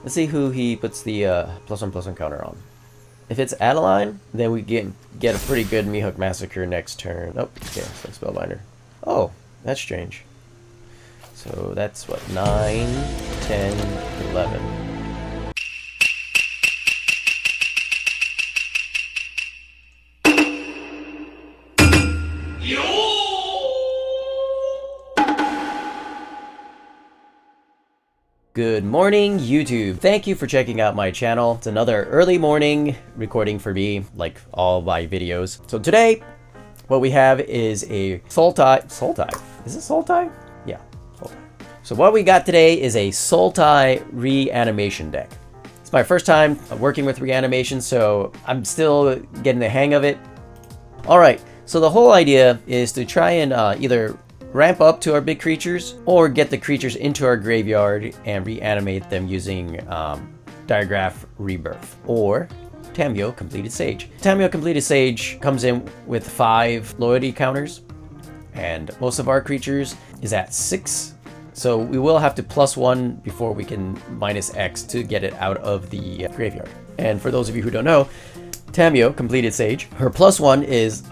Let's see who he puts the +1/+1 counter on. If it's Adeline, then we get a pretty good Meathook Massacre next turn. Oh, okay, so Spellbinder. Oh, that's strange. So that's what, 9, 10, 11. Good morning, YouTube. Thank you for checking out my channel. It's another early morning recording for me, like all my videos. So today, what we have is a Sultai. Is it Sultai? Yeah, Sultai. So what we got today is a Sultai reanimation deck. It's my first time working with reanimation, so I'm still getting the hang of it. All right, so the whole idea is to try and either ramp up to our big creatures or get the creatures into our graveyard and reanimate them using Diregraf Rebirth or Tamiyo Compleated Sage. Tamiyo Compleated Sage comes in with 5 loyalty counters, and most of our creatures is at 6. So we will have to +1 before we can -X to get it out of the graveyard. And for those of you who don't know, Tamiyo Compleated Sage, her +1 is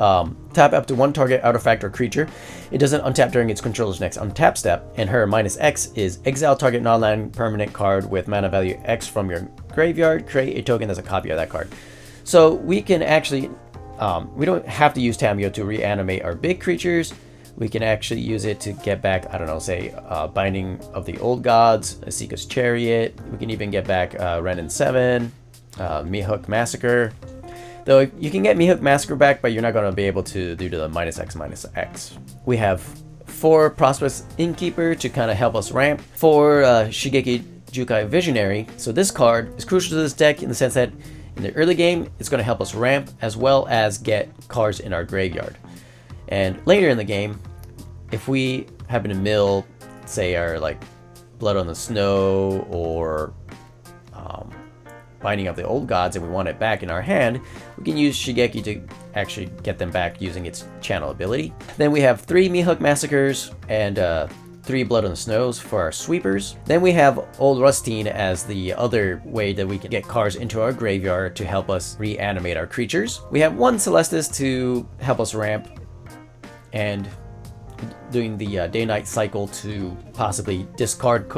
tap up to 1 target artifact or creature. It doesn't untap during its controller's next untap step, and her -X is exile target non-land permanent card with mana value X from your graveyard, create a token that's a copy of that card. So we can actually, we don't have to use Tamiyo to reanimate our big creatures. We can actually use it to get back, I don't know, say Binding of the Old Gods, Esika's Chariot. We can even get back Wrenn and Seven, Meathook Massacre. Though you can get Meathook Massacre back, but you're not going to be able to due to the -X. We have 4 Prosperous Innkeeper to kind of help us ramp. 4 Shigeki Jukai Visionary. So this card is crucial to this deck in the sense that in the early game, it's going to help us ramp as well as get cards in our graveyard. And later in the game, if we happen to mill, say, our like Blood on the Snow or Binding of the Old Gods, and we want it back in our hand, we can use Shigeki to actually get them back using its channel ability. Then we have 3 Meathook Massacres and 3 Blood on the Snows for our sweepers. Then we have Old Rutstein as the other way that we can get cards into our graveyard to help us reanimate our creatures. We have 1 Celestus to help us ramp, and doing the day-night cycle to possibly discard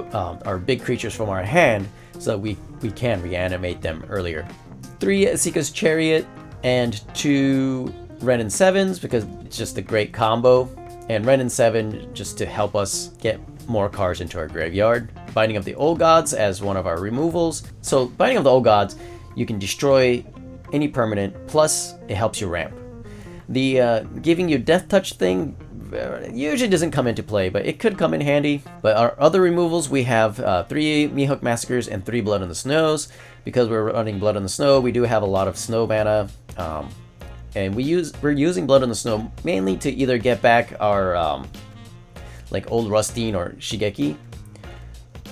our big creatures from our hand so that we can reanimate them earlier. 3 Esika's Chariot and 2 Wrenn and Sevens because it's just a great combo, and Wrenn and Seven just to help us get more cards into our graveyard. Binding of the Old Gods as one of our removals. So Binding of the Old Gods, you can destroy any permanent, plus it helps you ramp. The giving you Death Touch thing usually doesn't come into play, but it could come in handy. But our other removals, we have 3 Meathook Massacres and 3 Blood on the Snows. Because we're running Blood on the Snow, we do have a lot of snow mana, and we're using Blood on the Snow mainly to either get back our like Old Rutstein or Shigeki,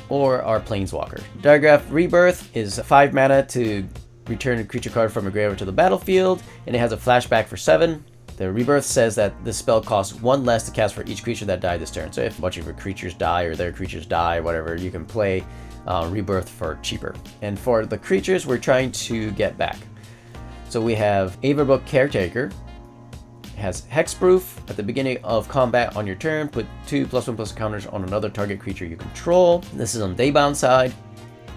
or our Planeswalker. Diregraf Rebirth is 5 mana to return a creature card from a graveyard to the battlefield, and it has a flashback for 7. The Rebirth says that this spell costs 1 less to cast for each creature that died this turn. So if a bunch of your creatures die or their creatures die, whatever, you can play Rebirth for cheaper. And for the creatures we're trying to get back, so we have Avabruck Caretaker. It has Hexproof. At the beginning of combat on your turn, put 2 +1/+1 counters on another target creature you control. This is on the Daybound side.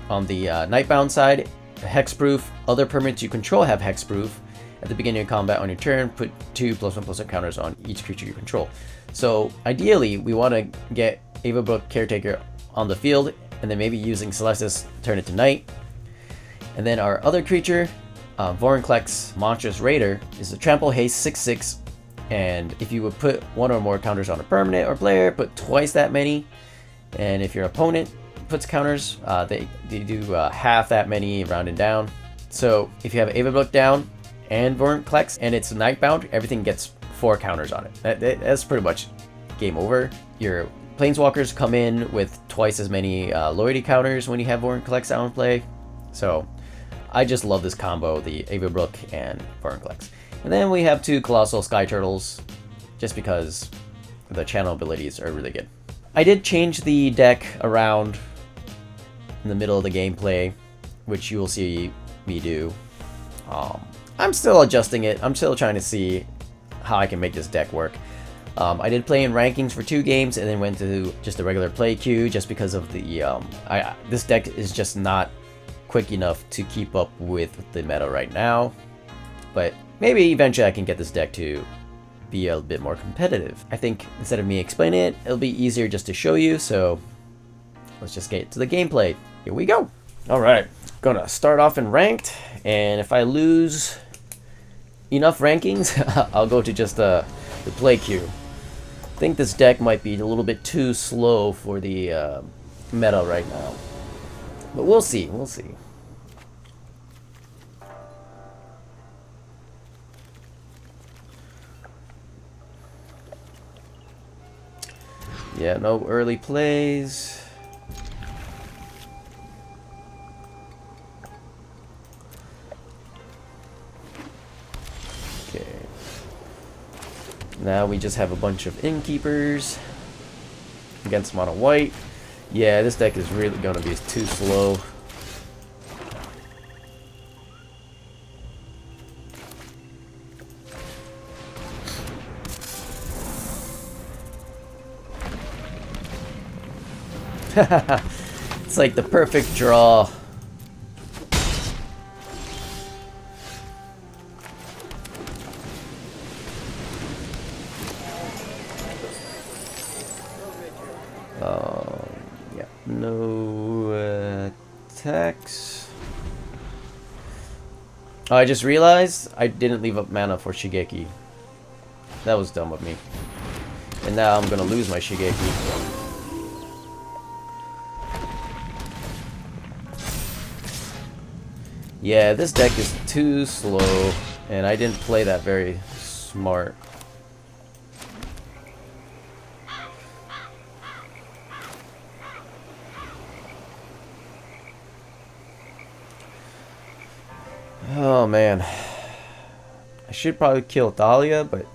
On the Nightbound side, Hexproof. Other permanents you control have Hexproof. At the beginning of combat on your turn, put 2 +1/+1 counters on each creature you control. So ideally, we want to get Avabruck Caretaker on the field, and then maybe using Celestus, turn it to night. And then our other creature, Vorinclex Monstrous Raider, is a trample haste 6/6, and if you would put 1 or more counters on a permanent or player, put twice that many. And if your opponent puts counters, they do half that many, rounded down. So if you have Avabruck down and Vorinclex, and it's Nightbound, everything gets 4 counters on it. That's pretty much game over. Your Planeswalkers come in with twice as many loyalty counters when you have Vorinclex out in play. So I just love this combo, the Avabruck and Vorinclex. And then we have 2 Colossal Skyturtles, just because the channel abilities are really good. I did change the deck around in the middle of the gameplay, which you will see me do. I'm still adjusting it. I'm still trying to see how I can make this deck work. I did play in rankings for 2 games and then went to just a regular play queue just because of the this deck is just not quick enough to keep up with the meta right now. But maybe eventually I can get this deck to be a bit more competitive. I think instead of me explaining it, it'll be easier just to show you, so let's just get to the gameplay. Here we go. Alright, gonna start off in ranked, and if I lose enough rankings, I'll go to just the play queue. I think this deck might be a little bit too slow for the meta right now. But we'll see, we'll see. Yeah, no early plays. Okay. Now we just have a bunch of innkeepers against mono white. Yeah, this deck is really gonna be too slow. It's like the perfect draw. Yeah, no attacks. Oh, I just realized I didn't leave up mana for Shigeki. That was dumb of me. And now I'm gonna lose my Shigeki. Yeah, this deck is too slow, and I didn't play that very smart. Oh man, I should probably kill Thalia, but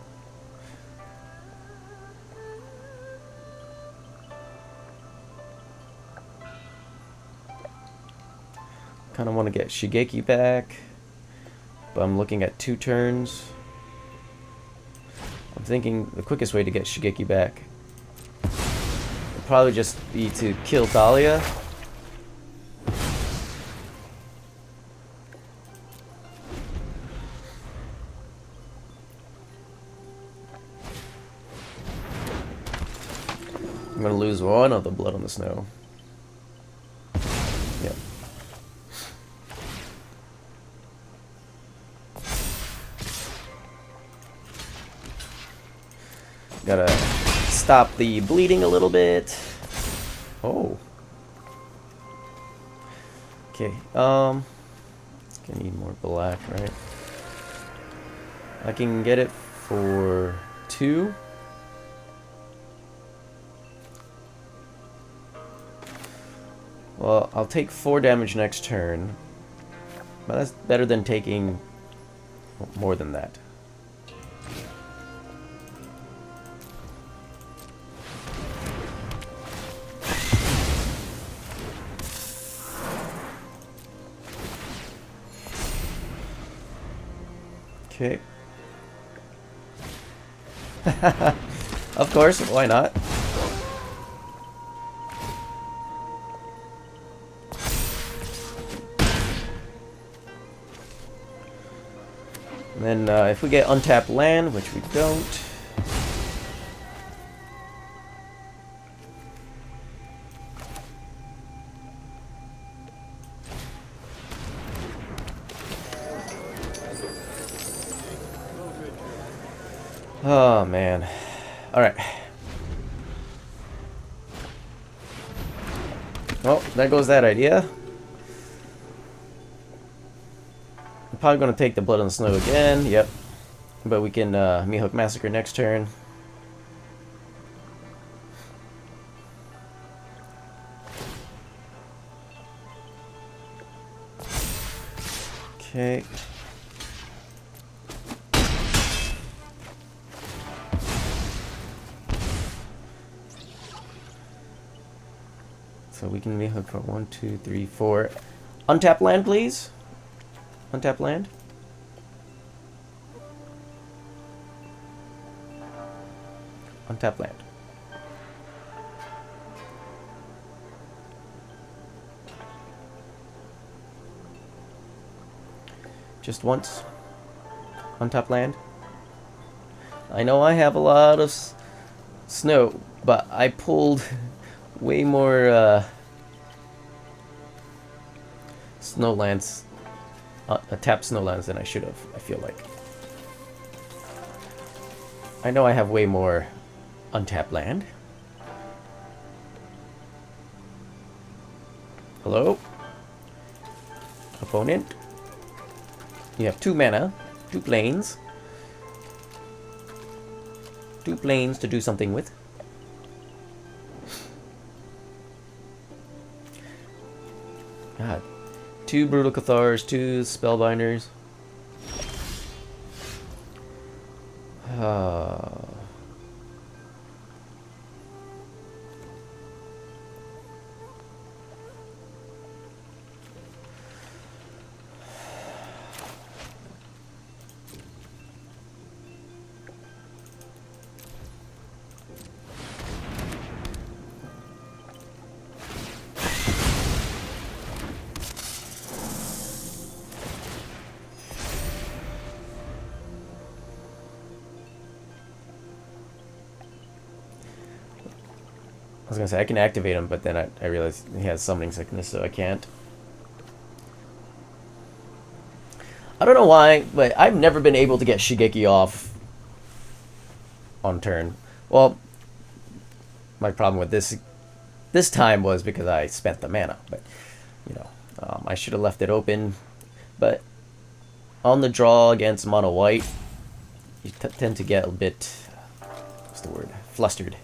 kind of want to get Shigeki back, but I'm looking at 2 turns. I'm thinking the quickest way to get Shigeki back would probably just be to kill Thalia. I'm gonna lose one of the blood on the snow. Yep. Gotta stop the bleeding a little bit. Oh. Okay, gonna need more black, right? I can get it for 2. Well, I'll take 4 damage next turn. But that's better than taking more than that. Okay. Of course, why not? And then if we get untapped land, which we don't. Oh man. Alright. Well, there goes that idea. I'm probably going to take the blood on the snow again. Yep. But we can Meathook Massacre next turn. Okay. So we can Meathook for 1, 2, 3, 4. Untap land, please. Untap land. Untap land. Just once. Untap land. I know I have a lot of snow, but I pulled way more snowlands, tapped snowlands than I should have, I feel like. I know I have way more untapped land. Hello? Opponent? You have 2 mana, 2 planes. 2 planes to do something with. God. 2 Brutal Cathars, 2 Spellbinders. I was gonna say I can activate him, but then I realized he has summoning sickness, so I can't. I don't know why, but I've never been able to get Shigeki off on turn. Well, my problem with this time was because I spent the mana, but you know, I should have left it open. But on the draw against mono white, you tend to get a bit, what's the word, flustered.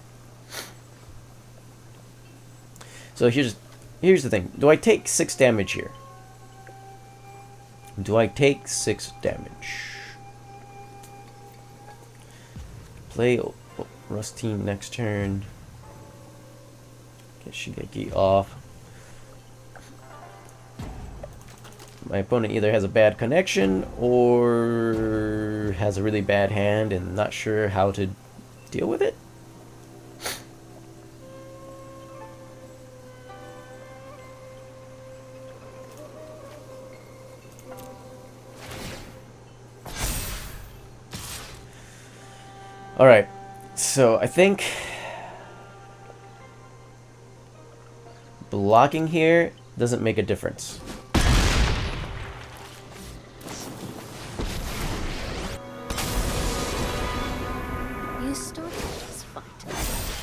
So here's the thing. Do I take 6 damage here? Do I take 6 damage? Play Rutstein next turn. Get Shigeki off. My opponent either has a bad connection or has a really bad hand and not sure how to deal with it. Alright, so I think blocking here doesn't make a difference. You started this fight,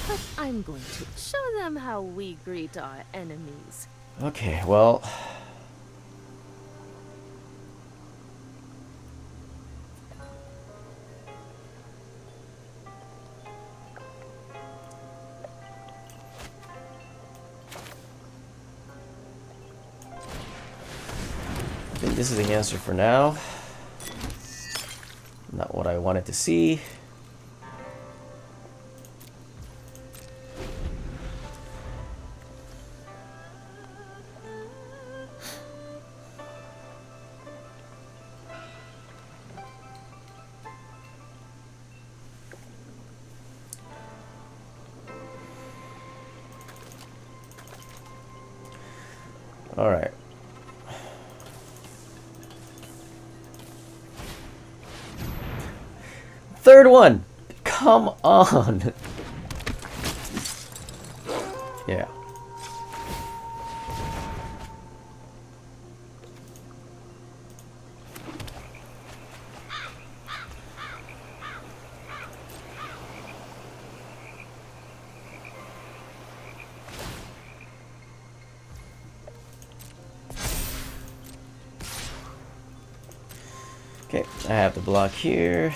but I'm going to show them how we greet our enemies. Okay, well... I think this is the answer for now. Not what I wanted to see. All right. Third one! Come on! Yeah. Okay, I have the block here.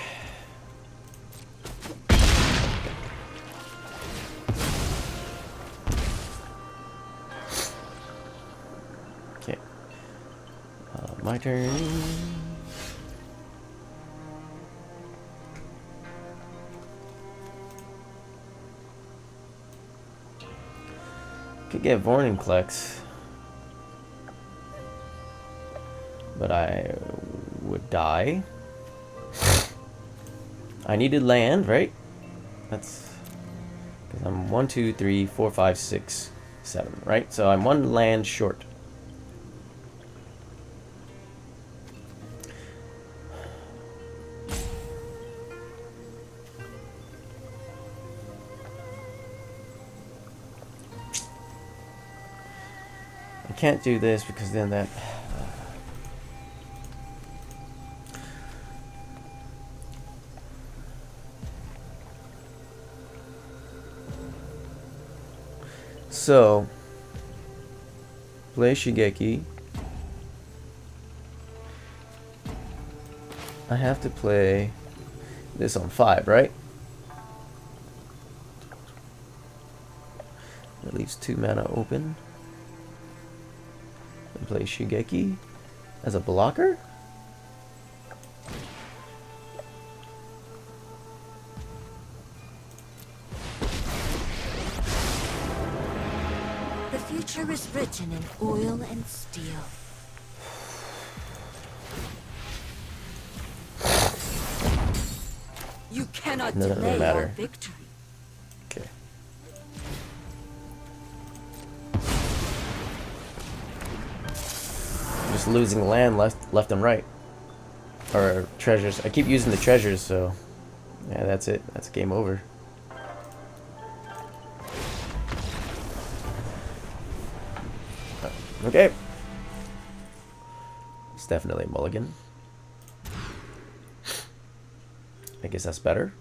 Okay. My turn. Could get Vorinclex, but I would die. I needed land, right? That's because I'm 1, 2, 3, 4, 5, 6, 7, right? So I'm 1 land short. I can't do this because then that. So, play Shigeki. I have to play this on 5, right? That leaves 2 mana open. And play Shigeki as a blocker? The future is written in oil and steel. You cannot delay our victory. Okay. Just losing land left and right. Or treasures. I keep using the treasures, so yeah, that's it. That's game over. Okay. It's definitely a mulligan. I guess that's better.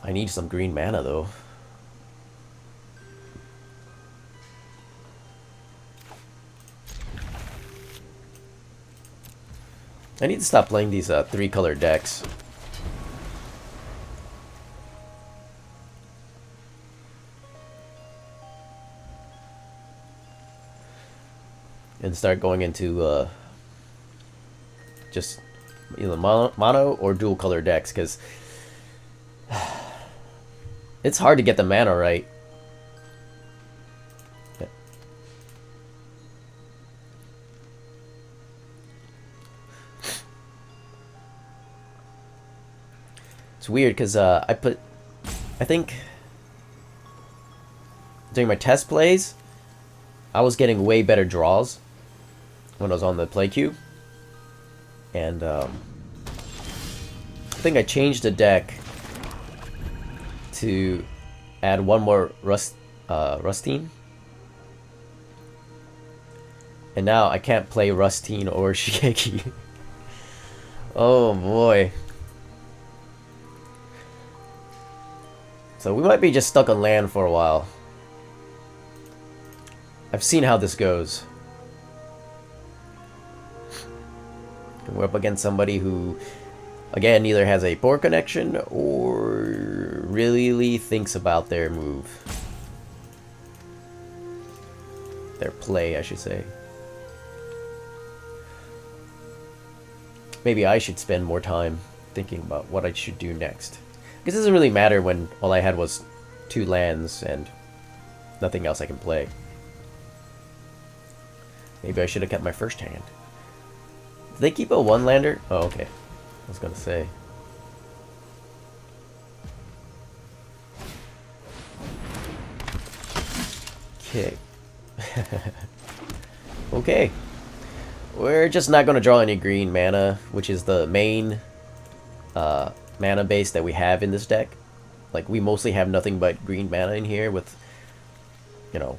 I need some green mana though. I need to stop playing these 3-color decks. And start going into just either mono or dual color decks, because it's hard to get the mana right. It's weird because I think during my test plays I was getting way better draws when I was on the play queue. And I think I changed the deck to add 1 more Rutstein. And now I can't play Rutstein or Shigeki. Oh boy. So we might be just stuck on land for a while. I've seen how this goes. We're up against somebody who, again, either has a poor connection or really thinks about their move. Their play, I should say. Maybe I should spend more time thinking about what I should do next. Because it doesn't really matter when all I had was 2 lands and nothing else I can play. Maybe I should have kept my first hand. Did they keep a 1-lander? Oh, okay. I was gonna say. Okay. Okay. We're just not gonna draw any green mana, which is the main mana base that we have in this deck. Like, we mostly have nothing but green mana in here with, you know,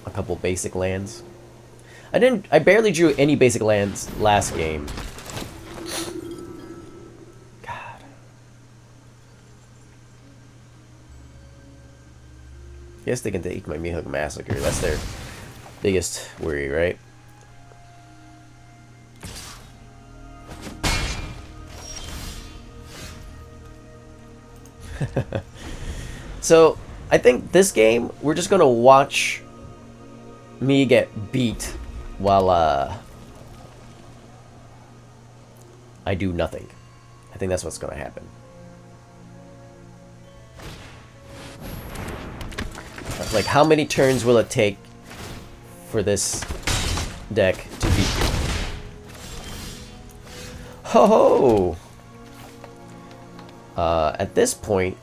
a couple basic lands. I barely drew any basic lands last game. God. Guess they can take my Meathook Massacre. That's their biggest worry, right? So, I think this game, we're just gonna watch me get beat while I do nothing. I think that's what's gonna happen. Like, how many turns will it take for this deck to beat you? Ho ho! At this point,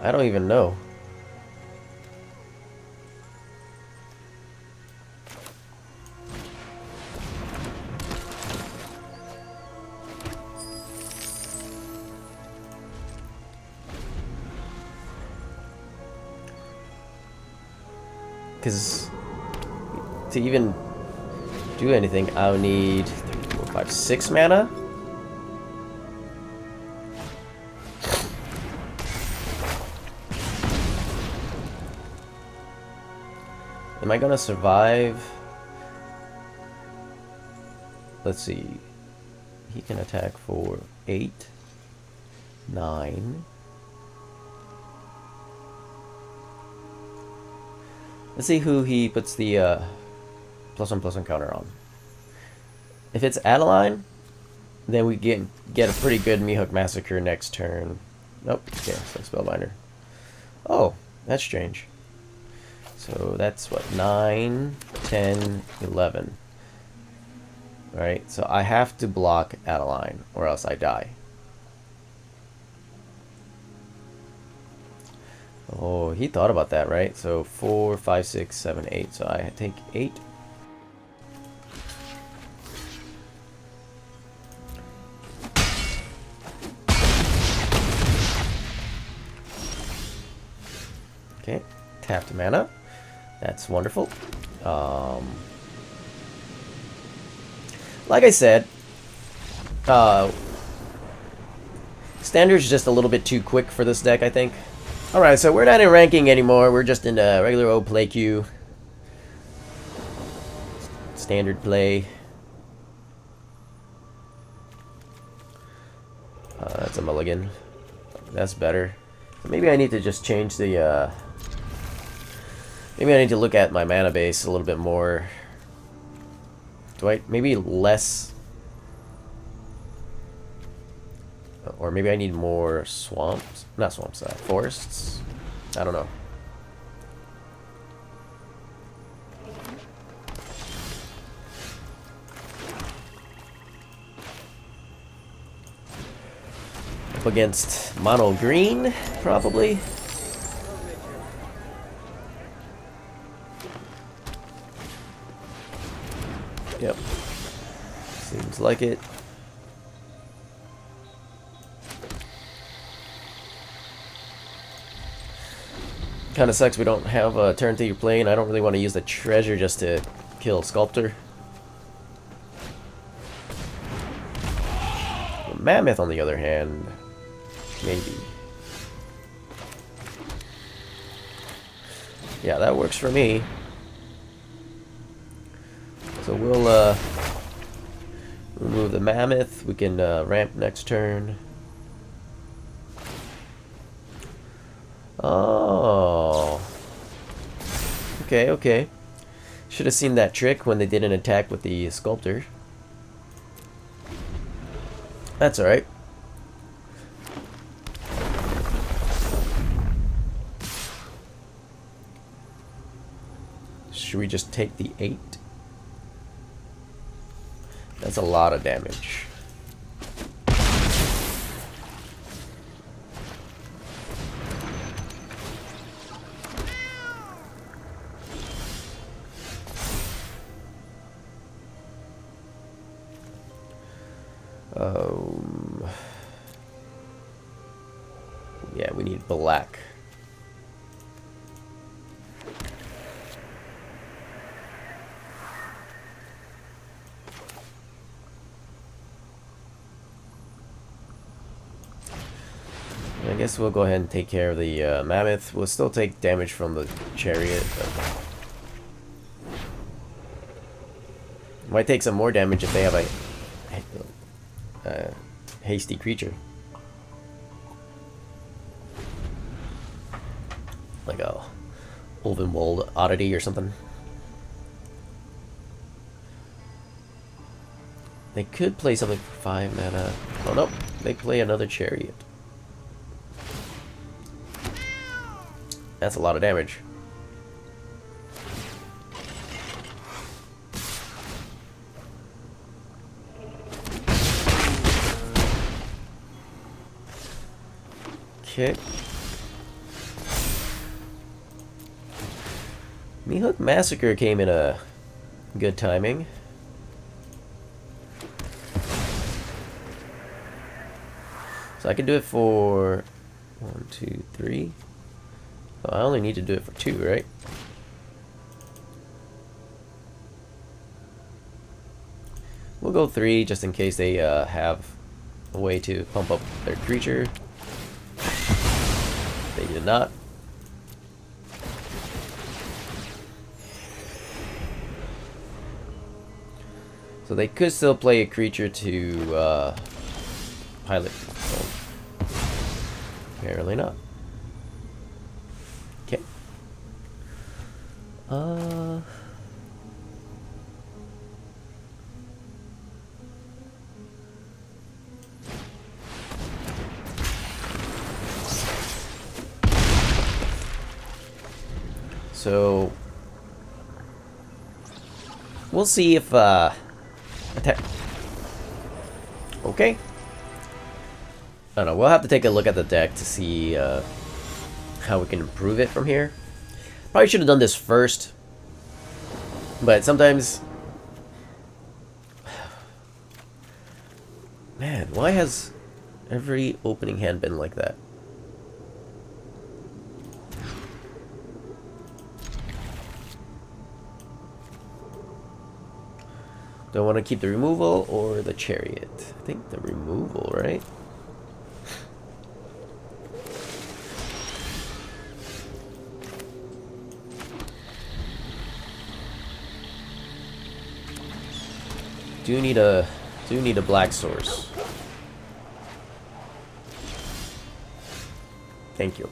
I don't even know. Because to even do anything, I'll need 3, 4, 5, 6 mana. Am I gonna survive? Let's see. He can attack for 8, 9. Let's see who he puts the +1/+1 counter on. If it's Adeline, then we get a pretty good Meathook Massacre next turn. Nope. Okay, so Spellbinder. Oh, that's strange. So that's what, 9, 10, 11. Alright, so I have to block Adeline or else I die. Oh, he thought about that, right? So 4, 5, 6, 7, 8. So I take 8. Okay, tapped mana. That's wonderful. Like I said, Standard's just a little bit too quick for this deck, I think. Alright, so we're not in ranking anymore. We're just in a regular old play queue. Standard play. That's a mulligan. That's better. Maybe I need to just change the... maybe I need to look at my mana base a little bit more. Do I... maybe less... or maybe I need more swamps. Not swamps, forests. I don't know. Up against mono green, probably. Yep. Seems like it. Kind of sucks we don't have a turn to your plane. I don't really want to use the treasure just to kill Sculptor. The Mammoth, on the other hand, maybe. Yeah, that works for me. So we'll remove the Mammoth. We can ramp next turn. Oh. Okay, okay. Should have seen that trick when they didn't attack with the Sculptor. That's alright. Should we just take the 8? That's a lot of damage. Yeah, we need black. I guess we'll go ahead and take care of the Mammoth. We'll still take damage from the Chariot. Might take some more damage if they have a hasty creature. Like a Ulvenwald Oddity or something. They could play something for 5 mana. Oh nope, they play another Chariot. That's a lot of damage. Okay. Meathook Massacre came in a good timing. So I can do it for 1, 2, 3. Oh, I only need to do it for 2, right? We'll go 3 just in case they have a way to pump up their creature. They did not. So they could still play a creature to pilot. So apparently not. Okay. So we'll see if attack. Okay. I don't know. We'll have to take a look at the deck to see how we can improve it from here. Probably should have done this first, but sometimes, man, why has every opening hand been like that? Do I want to keep the removal or the Chariot? I think the removal, right? Do need a black source. Thank you.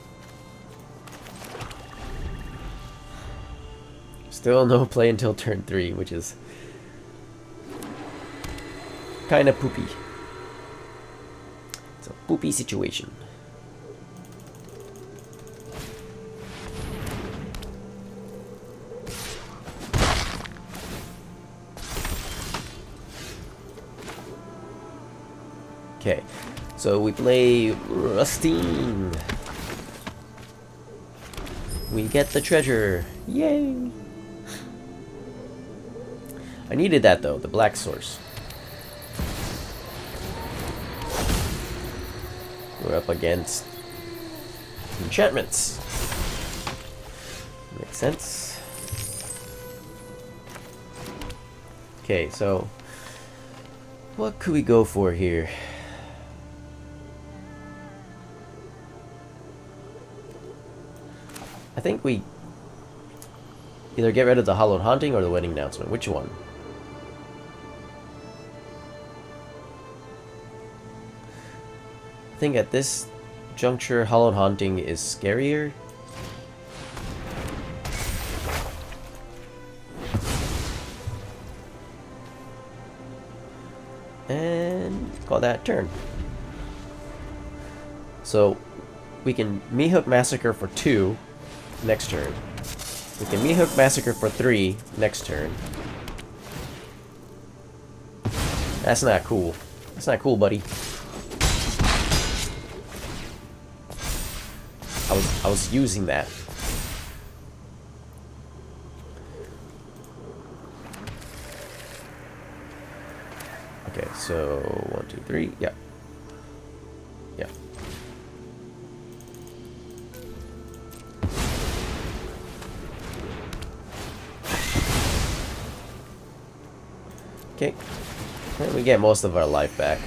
Still no play until turn 3, which is kind of poopy. It's a poopy situation. Okay, so we play Rutstein. We get the treasure. Yay! I needed that though, the black source. We're up against enchantments. Makes sense. Okay, so what could we go for here? I think we either get rid of the Hallowed Haunting or the Wedding Announcement. Which one? I think at this juncture, Hallowed Haunting is scarier. And call that turn. So we can Meathook Massacre for 2 next turn. We can Meathook Massacre for 3 next turn. That's not cool. That's not cool, buddy. I was using that. Okay, so 1, 2, 3. Yeah. Yeah. Okay. And we get most of our life back.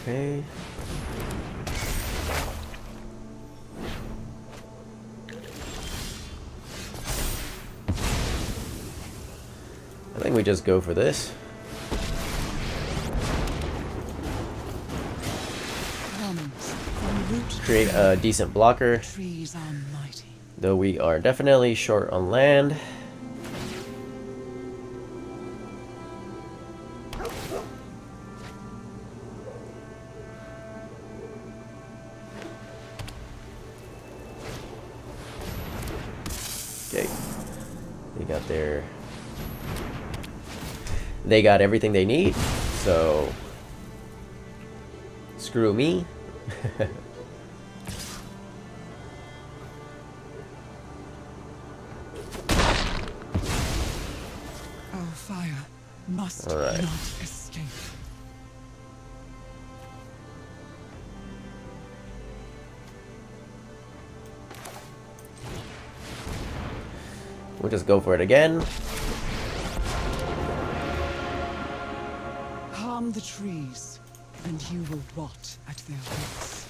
Okay. I think we just go for this. create a decent blocker. Trees are mighty. Though we are definitely short on land. Okay. They got everything they need, so screw me. Our fire must All right. not escape. We'll just go for it again. Harm the trees, and you will rot at their roots.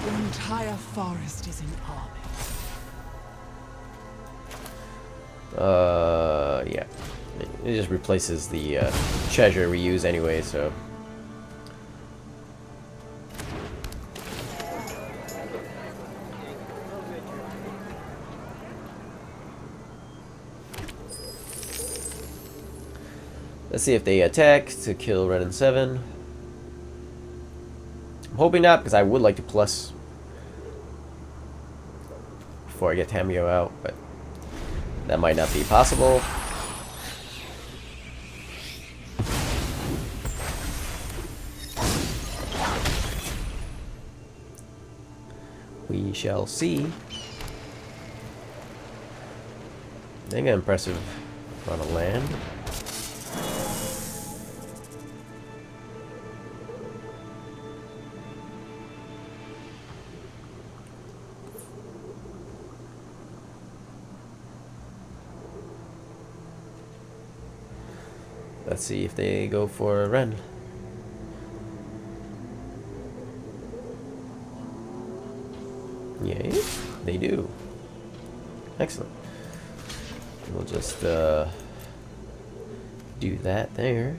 The entire forest is in army. Yeah. It just replaces the treasure we use anyway, so. Let's see if they attack to kill Wrenn and Seven. I'm hoping not, because I would like to plus before I get Tamiyo out, but that might not be possible. We shall see. They got impressive amount of land. Let's see if they go for a Wrenn. Yay, they do. Excellent. We'll just do that there.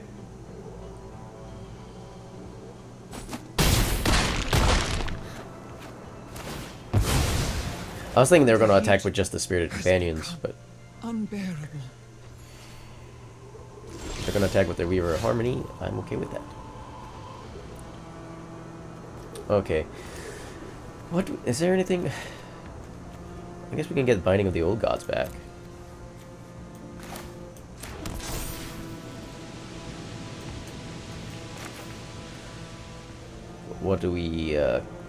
I was thinking they were going to attack with just the Spirited Companions, but Unbearable. they're going to attack with their Weaver of Harmony. I'm okay with that. Okay. What is there anything? I guess we can get Binding of the Old Gods back. What do we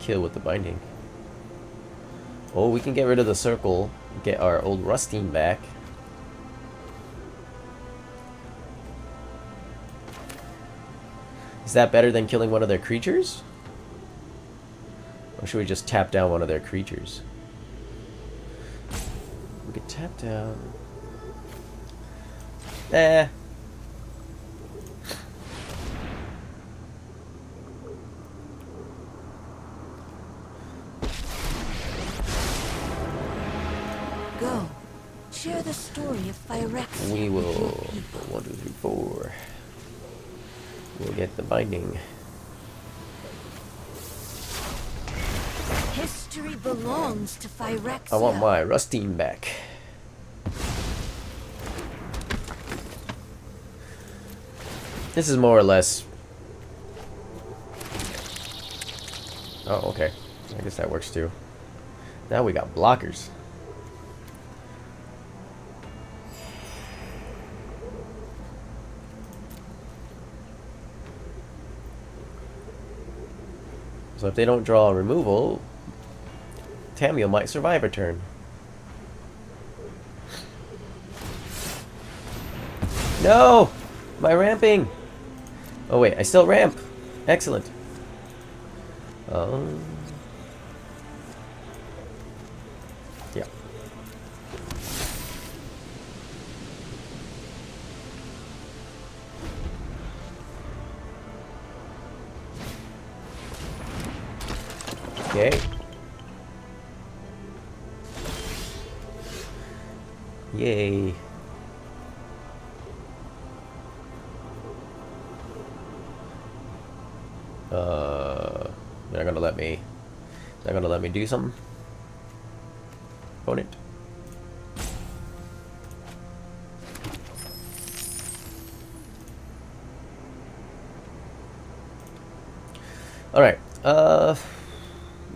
kill with the Binding? Oh, we can get rid of the circle, get our Old Rutstein back. Is that better than killing one of their creatures? Or should we just tap down one of their creatures? We could tap down. Eh. Go. Share the story of Phyrex. We will. 1, 2, 3, 4. We'll get the Binding. History belongs to Phyrex. I want my Rutstein back. This is more or less. Oh, okay. I guess that works too. Now we got blockers. So if they don't draw a removal, Tamiyo might survive a turn. No! My ramping! Oh wait, I still ramp! Excellent. Yeah. Okay. Yay. They're gonna let me. They're gonna let me do something. Opponent. All right.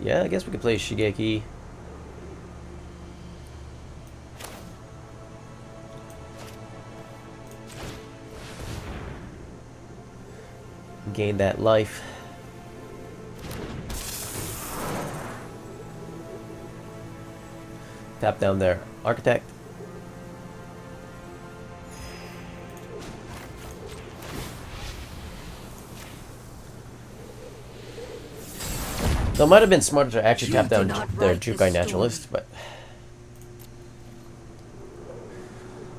Yeah, I guess we could play Shigeki. Gain that life. Tap down their Architect. So it might have been smarter to actually tap down their Jukai Naturalist, but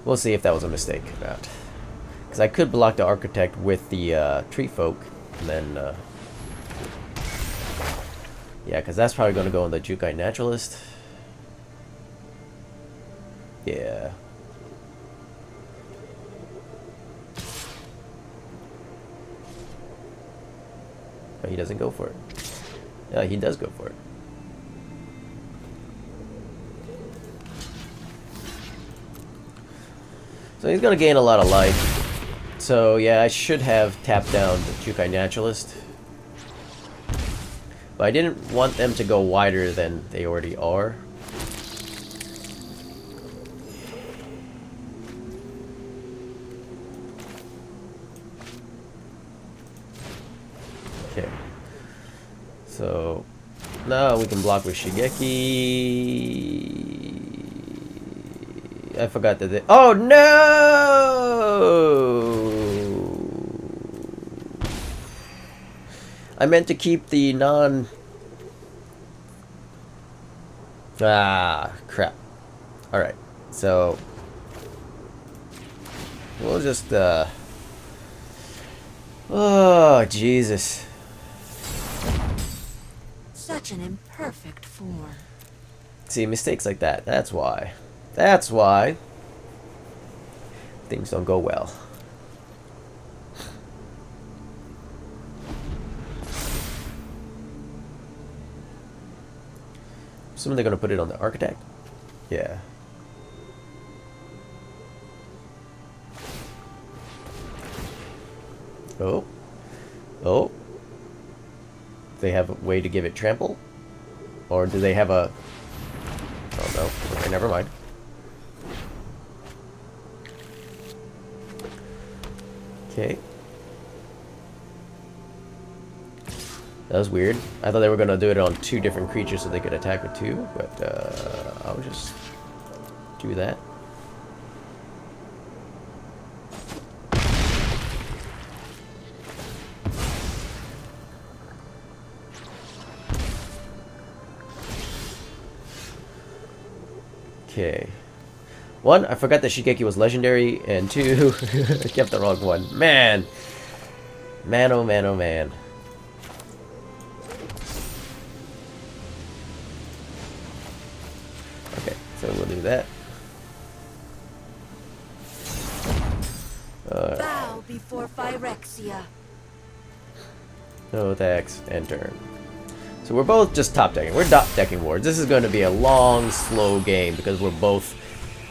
we'll see if that was a mistake or not. Because I could block the Architect with the Tree Folk, and then yeah, because that's probably going to go on the Jukai Naturalist. Yeah. But he doesn't go for it. Yeah, he does go for it. So he's going to gain a lot of life. So yeah, I should have tapped down the Jukai Naturalist. But I didn't want them to go wider than they already are. Okay. So now we can block with Shigeki. I forgot that they... Oh no! I meant to keep the non... Ah, crap. Alright, so... We'll just, Oh, Jesus. Such an imperfect form. See, mistakes like that. That's why. That's why things don't go well. Assuming they're going to put it on the Architect? Yeah. Oh. Oh. They have a way to give it trample? Or do they have a... Oh no. Okay, never mind. Okay. That was weird. I thought they were going to do it on 2 different creatures so they could attack with 2, but I'll just do that. Okay. 1, I forgot that Shigeki was legendary, and 2, I kept the wrong one. Man! Man, oh man, oh man. Okay, so we'll do that. Bow before Phyrexia. No attacks, and turn. So we're both just top decking. We're top decking wards. This is going to be a long, slow game because we're both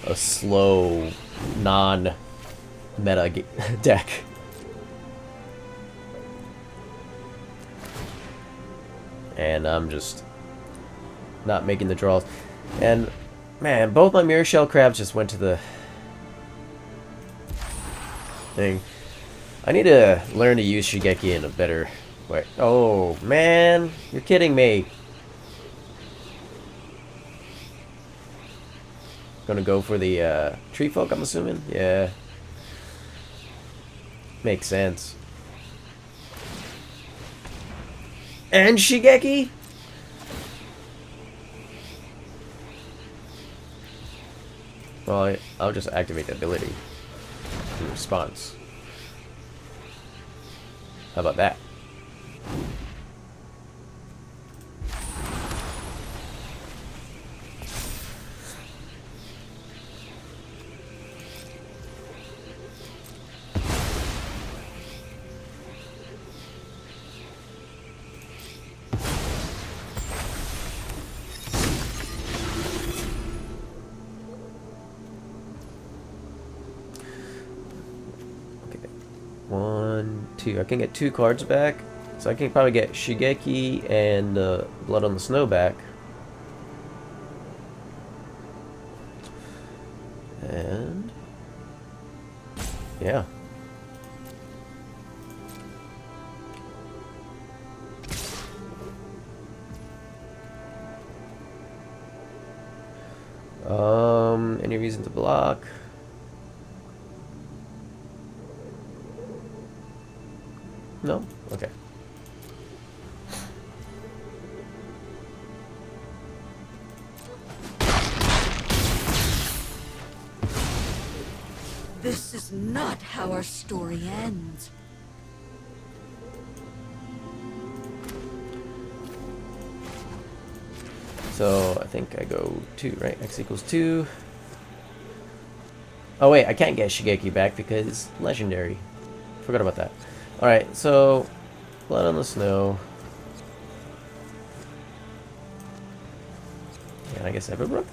a slow, non-meta deck. And I'm just not making the draws. And man, both my Mirror Shell Crabs just went to the thing. I need to learn to use Shigeki in a better way. Oh man, you're kidding me. Gonna go for the Tree Folk, I'm assuming? Yeah. Makes sense. And Shigeki? Well, I'll just activate the ability in response. How about that? 1, 2. I can get 2 cards back. So I can probably get Shigeki and Blood on the Snow back. And yeah. Any reason to block? No? Okay. This is not how our story ends. So I think I go 2, right? X equals 2. Oh wait, I can't get Shigeki back because legendary. Forgot about that. Alright, so Blood on the Snow. And I guess Avabruck?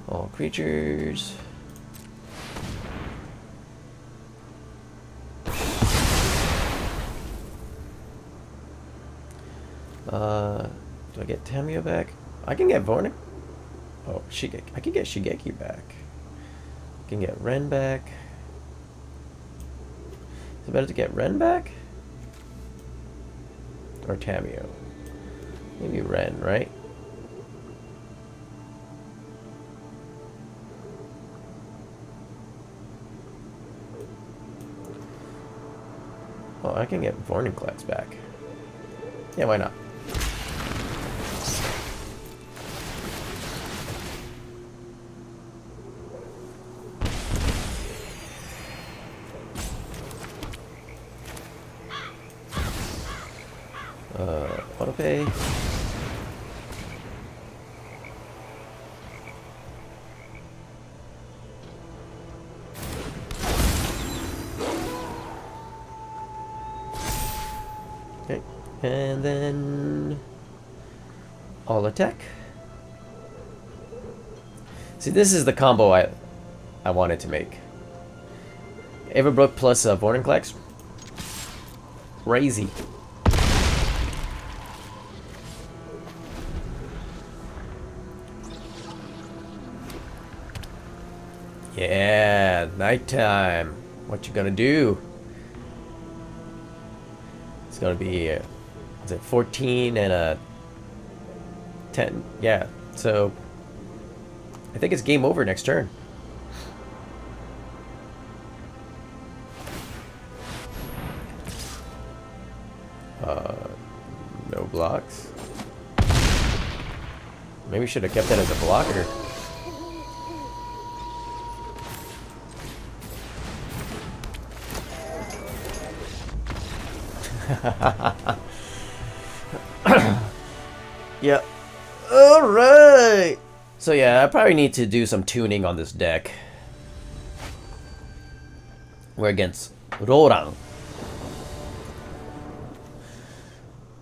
All creatures. Do I get Tamiyo back? I can get Vorinclex. Oh, Shigeki. I can get Shigeki back. I can get Wrenn back. Is it better to get Wrenn back? Or Tamiyo? Maybe Wrenn, right? Oh, I can get Vorinclex back. Yeah, why not? Autopay. Okay, and then all attack. See, this is the combo I wanted to make. Avabruck plus Vorinclex. Crazy. Yeah, nighttime. What you gonna do? It's gonna be, is it 14 and a 10? Yeah, so I think it's game over next turn. No blocks. Maybe we should have kept that as a blocker. Yeah. Alright. So yeah, I probably need to do some tuning on this deck. We're against Roran.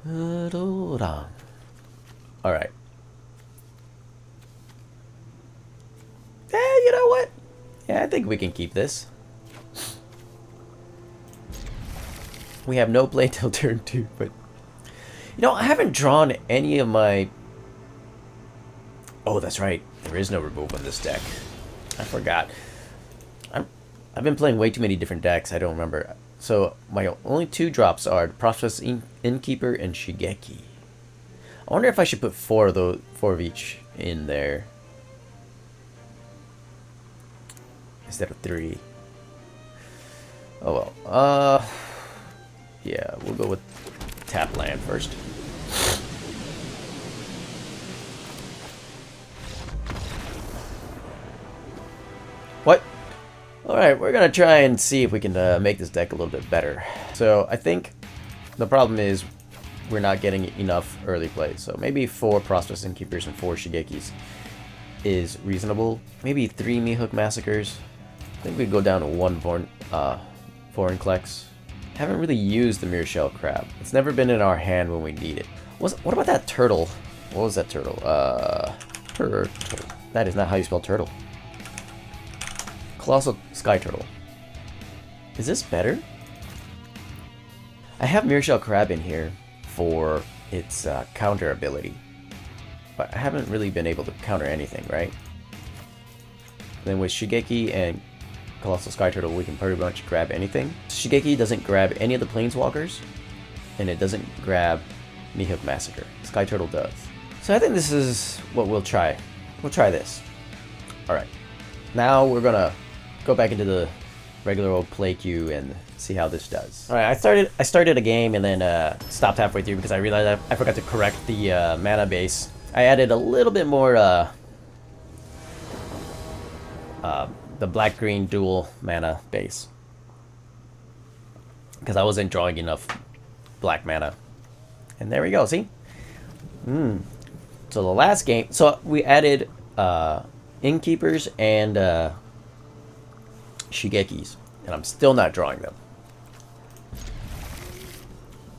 Roran. Alright. You know what? Yeah, I think we can keep this. We have no play till turn 2, but you know, I haven't drawn any of my... Oh, that's right. There is no remove on this deck. I forgot. I've been playing way too many different decks. I don't remember. So my only 2 drops are Prosperous Innkeeper and Shigeki. I wonder if I should put 4 of each in there instead of 3. Oh well. Yeah, we'll go with tap land first. What? Alright, we're gonna try and see if we can make this deck a little bit better. So, I think the problem is we're not getting enough early play. So, maybe 4 Prosperous Innkeepers and 4 Shigekis is reasonable. Maybe 3 Meathook Massacres. I think we go down to one Vorinclex. Haven't really used the Mirror Shell Crab. It's never been in our hand when we need it. What about that turtle? What was that turtle? Turtle. That is not how you spell turtle. Colossal Skyturtle. Is this better? I have Mirror Shell Crab in here for its counter ability. But I haven't really been able to counter anything, right? Then with Shigeki and Colossal Skyturtle, we can pretty much grab anything. Shigeki doesn't grab any of the Planeswalkers, and it doesn't grab Meathook Massacre. Skyturtle does. So I think this is what we'll try. We'll try this. Alright. Now we're gonna go back into the regular old play queue and see how this does. Alright, I started a game and then stopped halfway through because I realized I forgot to correct the mana base. I added a little bit more the black-green dual mana base because I wasn't drawing enough black mana. And there we go, see? So the last game, so we added Innkeepers and Shigekis, and I'm still not drawing them,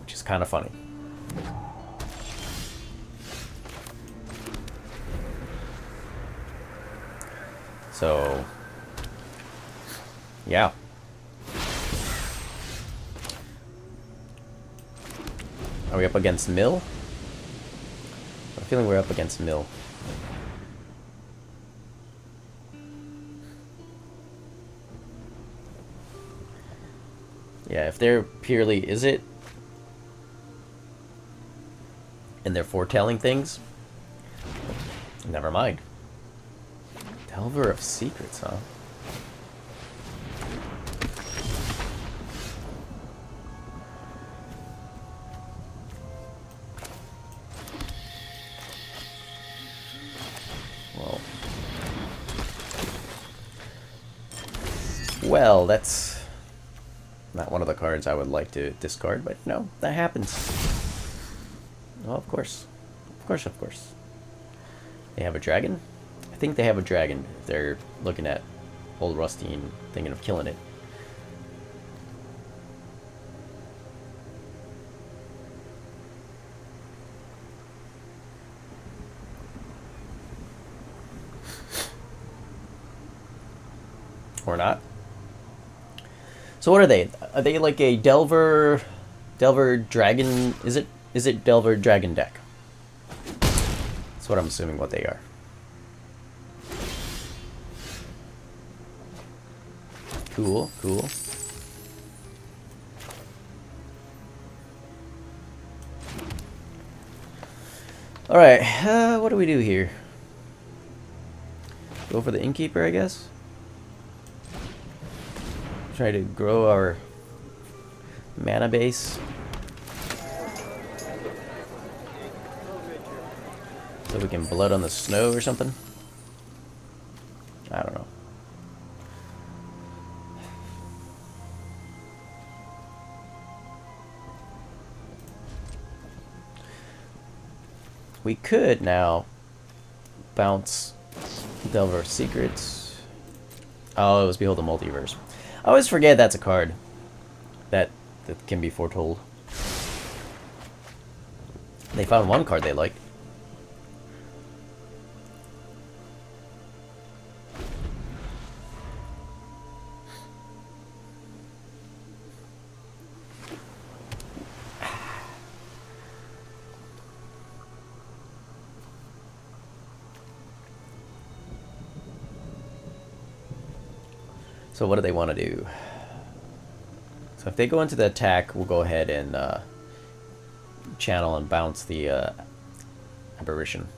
which is kind of funny. So yeah. Are we up against Mill? I'm feeling we're up against Mill. Yeah, if they're purely is it and they're foretelling things, never mind. Delver of Secrets, huh? Well, that's not one of the cards I would like to discard, but no, that happens. Oh, of course. Of course, of course. They have a dragon? I think they have a dragon if they're looking at Old Rutstein, thinking of killing it. Or not. So what are they? Are they like a Delver Dragon? Is it Delver Dragon deck? That's what I'm assuming what they are. Cool, cool. All right, what do we do here? Go for the Innkeeper, I guess. Try to grow our mana base. So we can blood on the snow or something. I don't know. We could now bounce Delver Secrets. Oh, it was Behold the Multiverse. I always forget that's a card that can be foretold. They found one card they liked. So what do they want to do? So if they go into the attack, we'll go ahead and channel and bounce the Apparition.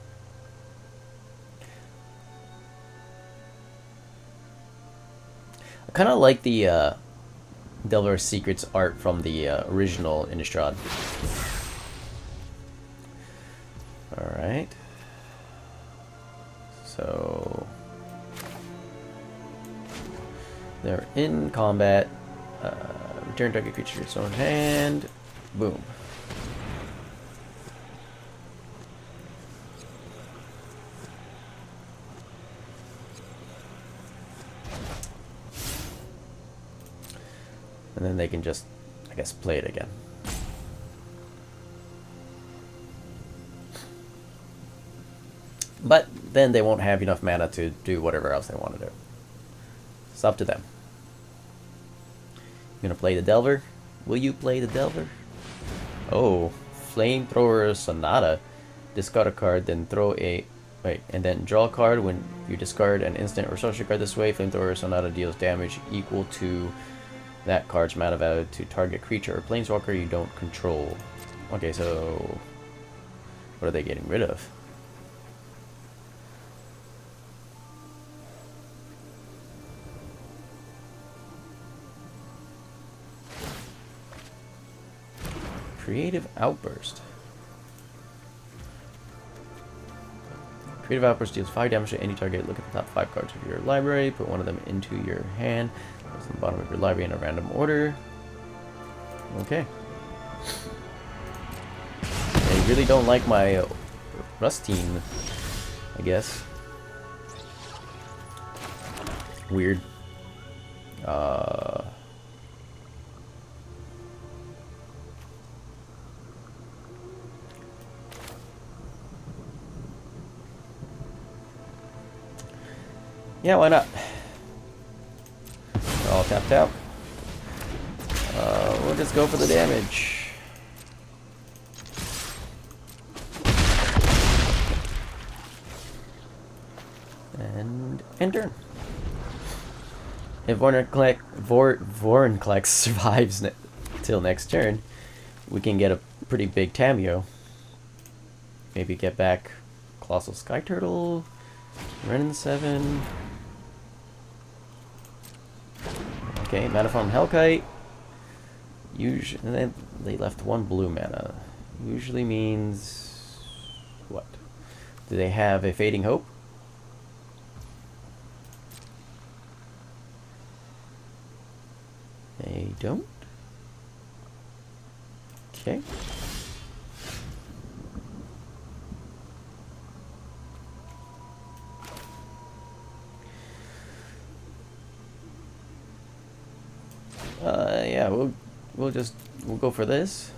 I kind of like the Delver Secrets art from the original Innistrad. Alright. So they're in combat. Return target creature to its own hand. Boom. And then they can just, I guess, play it again. But then they won't have enough mana to do whatever else they want to do. It's up to them. You gonna play the Delver? Will you play the Delver? Oh, Flamethrower Sonata. Discard a card, then throw a... Wait, and then draw a card. When you discard an instant or sorcery card this way, Flamethrower Sonata deals damage equal to that card's mana value to target creature or planeswalker you don't control. Okay, so... what are they getting rid of? Creative Outburst. Creative Outburst deals 5 damage to any target. Look at the top 5 cards of your library. Put one of them into your hand. Place on the bottom of your library in a random order. Okay. They really don't like my Rutstein, I guess. Weird. Yeah, why not? All tapped out. We'll just go for the damage. And end turn. If Vorinclex survives till next turn, we can get a pretty big Tamiyo. Maybe get back Colossal Skyturtle, Wrenn and Seven. Okay, mana from Hellkite. Usually, they left 1 blue mana. Usually means what? Do they have a Fading Hope? They don't. Okay. Yeah, we'll go for this.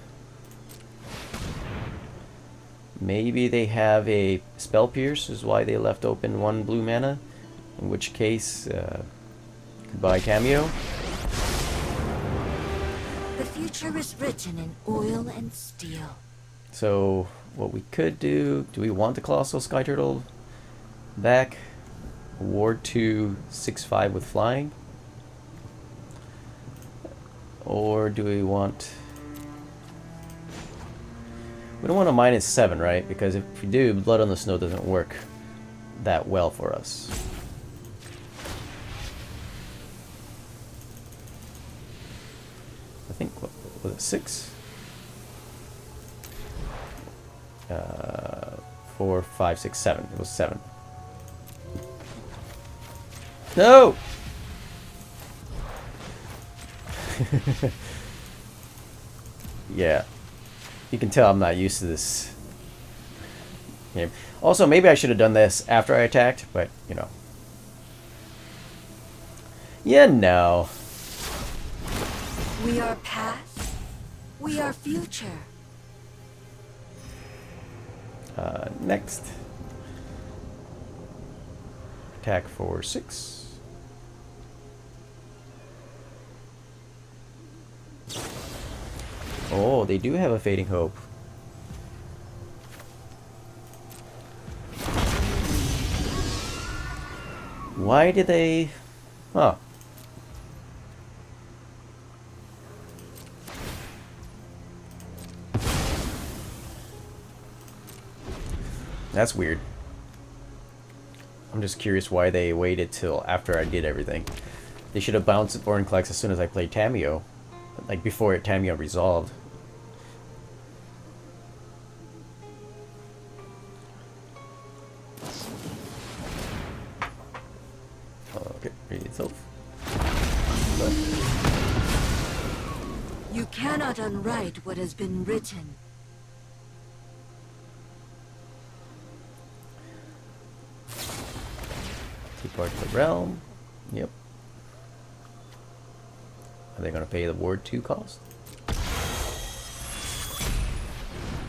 Maybe they have a Spell Pierce, is why they left open 1 blue mana. In which case, goodbye Tamiyo. The future is written in oil and steel. So what we could do we want the Colossal Skyturtle back? Ward 2 6/5 with flying? Or do we want... we don't want a -7, right? Because if we do, Blood on the Snow doesn't work that well for us. I think, what was it, 6? 4, 5, 6, 7. It was 7. No! Yeah. You can tell I'm not used to this game. Also, maybe I should have done this after I attacked, but, you know. Yeah, no. We are past. We are future. Next. Attack for 6. Oh, they do have a Fading Hope. Why did they... Huh. That's weird. I'm just curious why they waited till after I did everything. They should have bounced Vorinclex as soon as I played Tamiyo. Like before Tamiyo resolved. Okay, read itself. You cannot unwrite what has been written. Take part of the realm. Yep. And they going to pay the Ward 2 cost?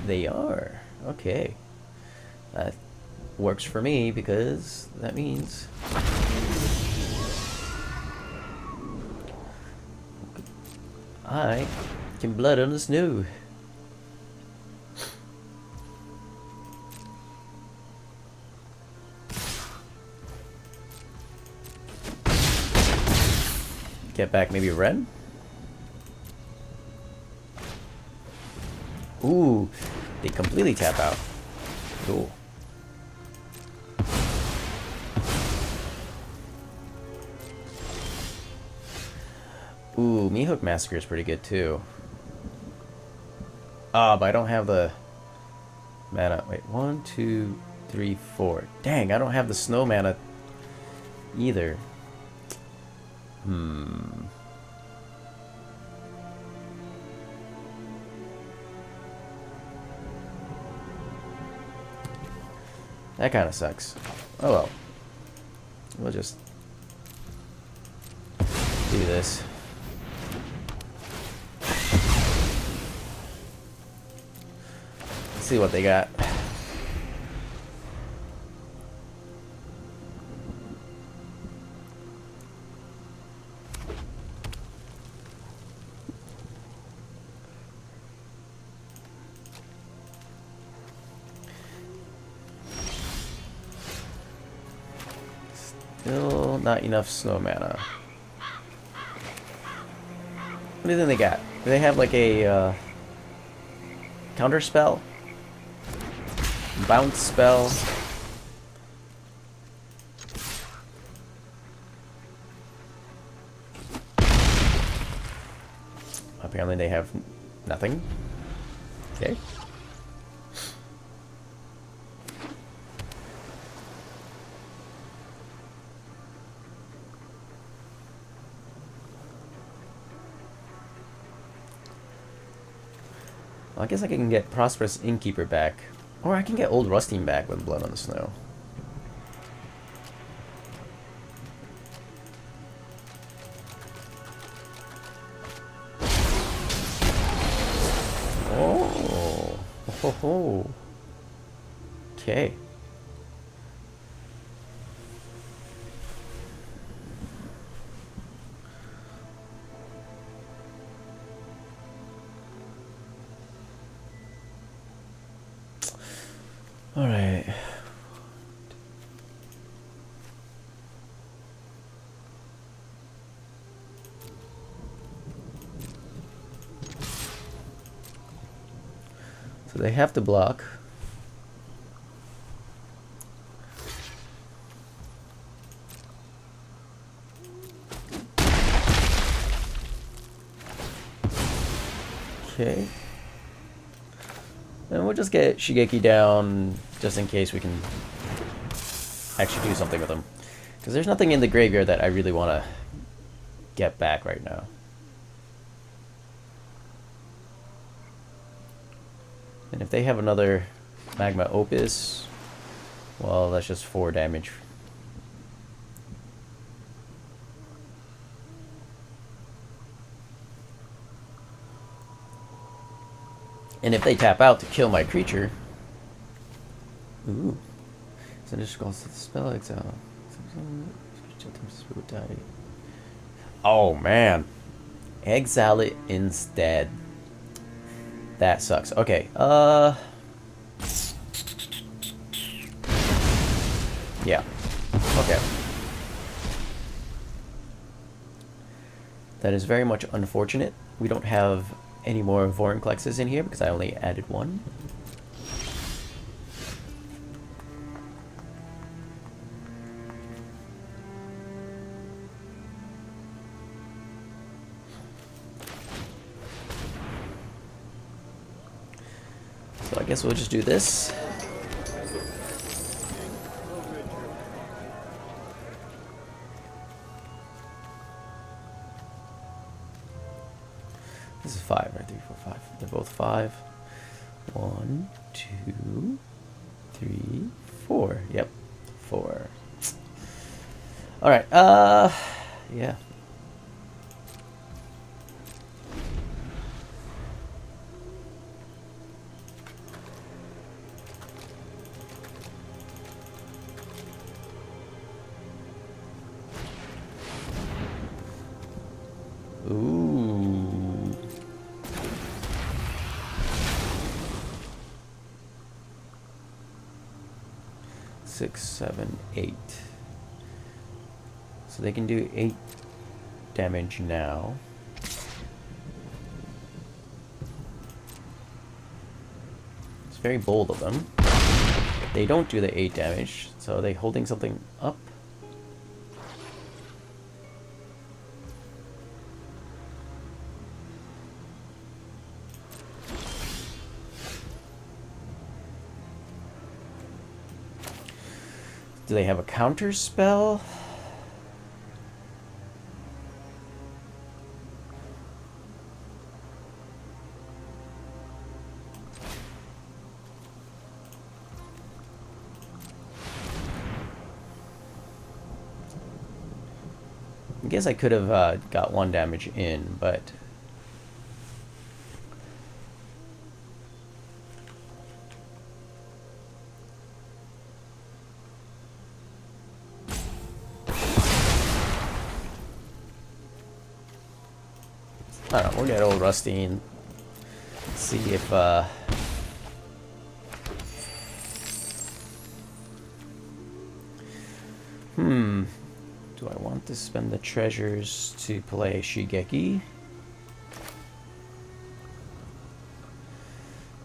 They are. Okay. That works for me because that means I can blood on the snow. Get back maybe Wrenn? Ooh, they completely tap out. Cool. Ooh, Meathook Massacre is pretty good too. Ah, but I don't have the mana. Wait, 1, 2, 3, 4. Dang, I don't have the snow mana either. That kind of sucks. Oh well. We'll just do this. Let's see what they got. Still not enough snow mana. What do you think they got? Do they have like a counter spell? Bounce spell? Apparently they have nothing. Okay. Well, I guess I can get Prosperous Innkeeper back. Or I can get Old Rutstein back with Blood on the Snow. Oh. Ho ho. Okay. All right. So they have to block. Okay. And we'll just get Shigeki down just in case we can actually do something with him. Because there's nothing in the graveyard that I really want to get back right now. And if they have another Magma Opus, well, that's just 4 damage. And if they tap out to kill my creature, ooh, so this goes to the spell exile. Oh man, exile it instead. That sucks. Okay, yeah, okay. That is very much unfortunate. We don't have any more Vorinclexes in here because I only added 1. So I guess we'll just do this. This is 5, right? 3, 4, 5. They're both 5. 1, 2, 3, 4. Yep, 4. All right. Yeah. 6, 7, 8. So they can do 8 damage now. It's very bold of them. They don't do the 8 damage, so are they holding something up? Do they have a counter spell? I guess I could have got 1 damage in, but I don't know, we'll get Old Rutstein. See if do I want to spend the treasures to play Shigeki?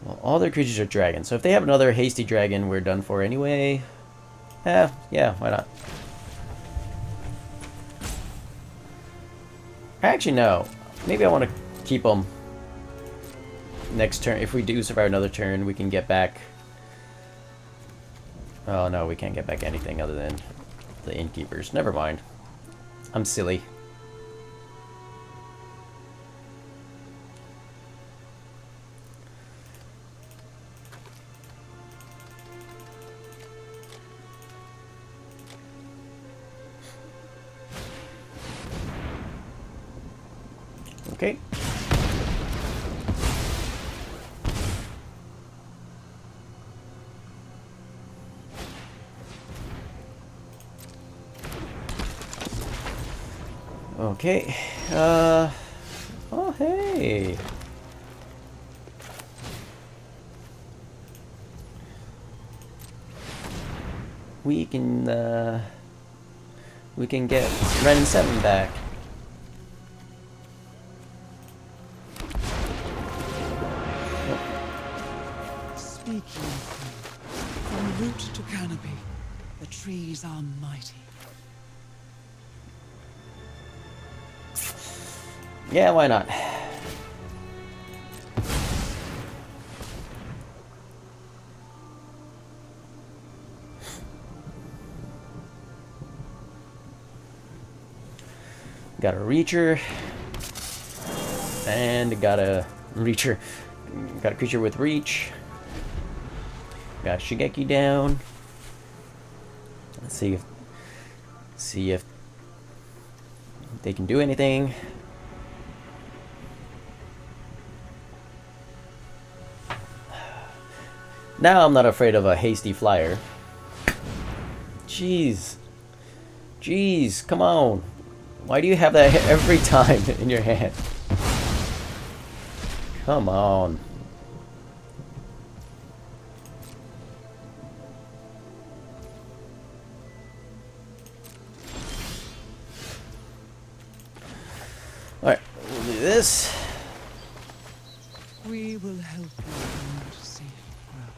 Well, all their creatures are dragons, so if they have another hasty dragon, we're done for anyway. Yeah, why not? Actually, no. Maybe I want to keep them. Next turn, if we do survive another turn, we can get back. Oh no, we can't get back anything other than the innkeepers. Never mind. I'm silly. Okay. Okay. Oh, hey. We can get Wrenn and Seven back. Speaking from root to canopy, the trees are mighty. Yeah, why not? Got a Reacher. And got a Reacher. Got a creature with Reach. Got Shigeki down. Let's see if they can do anything. Now I'm not afraid of a hasty flyer. Jeez. Jeez, come on. Why do you have that every time in your hand? Come on. Alright, we'll do this. We will help you find safe ground.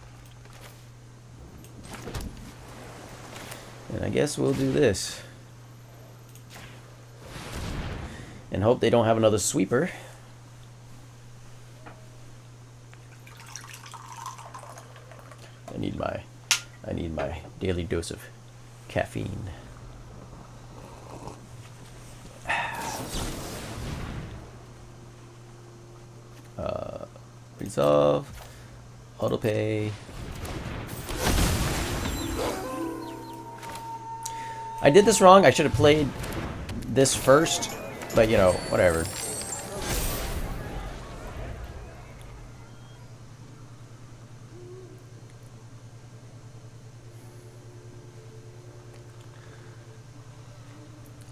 And I guess we'll do this. And hope they don't have another sweeper. I need my daily dose of caffeine. Resolve. Autopay. I did this wrong. I should have played this first, but you know, whatever.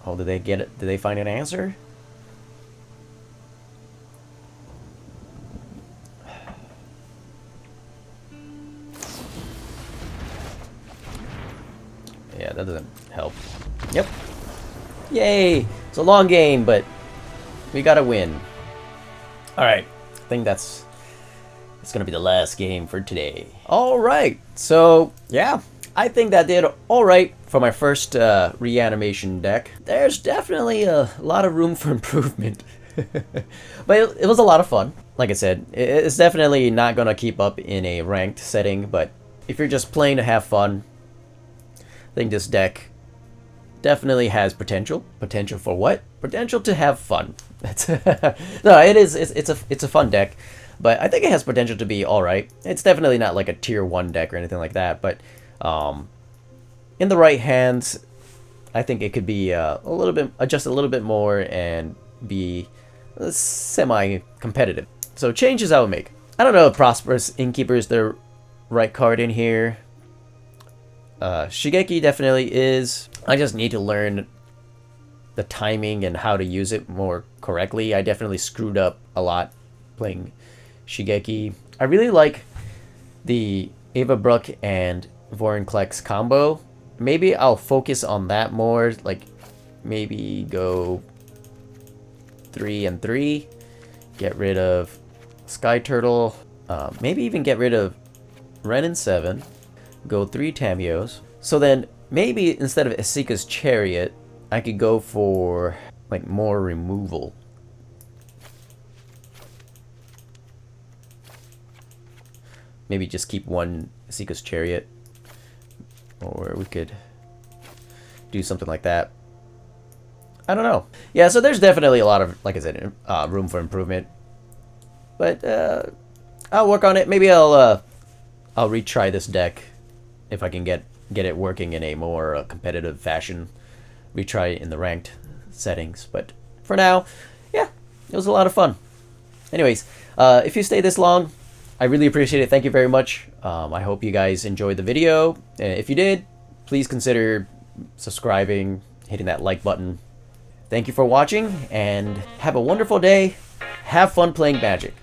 Oh, did they get it? Did they find an answer? Yeah, that doesn't help. Yep. Yay! It's a long game, but we gotta win. Alright, I think it's gonna be the last game for today. Alright, so yeah, I think that did alright for my first reanimation deck. There's definitely a lot of room for improvement. But it was a lot of fun. Like I said, it's definitely not gonna keep up in a ranked setting, but if you're just playing to have fun, I think this deck definitely has potential. Potential for what? Potential to have fun. No, it is. It's a fun deck, but I think it has potential to be all right. It's definitely not like a tier 1 deck or anything like that, but in the right hands, I think it could be adjust a little bit more and be semi-competitive. So changes I would make. I don't know if Prosperous Innkeeper is the right card in here. Shigeki definitely is. I just need to learn the timing and how to use it more correctly. I definitely screwed up a lot playing Shigeki. I really like the Avabruck and Vorinclex combo. Maybe I'll focus on that more. Like maybe go 3 and 3. Get rid of Skyturtle. Maybe even get rid of Wrenn and Seven. Go 3 Tamiyos. So then maybe instead of Esika's Chariot, I could go for like more removal. Maybe just keep 1 Esika's Chariot. Or we could do something like that. I don't know. Yeah, so there's definitely a lot of, like I said, room for improvement. But I'll work on it. Maybe I'll retry this deck if I can get it working in a more competitive fashion. Retry it in the ranked settings. But for now, yeah, it was a lot of fun. Anyways, if you stay this long, I really appreciate it. Thank you very much. I hope you guys enjoyed the video. If you did, please consider subscribing, hitting that like button. Thank you for watching, and have a wonderful day. Have fun playing Magic.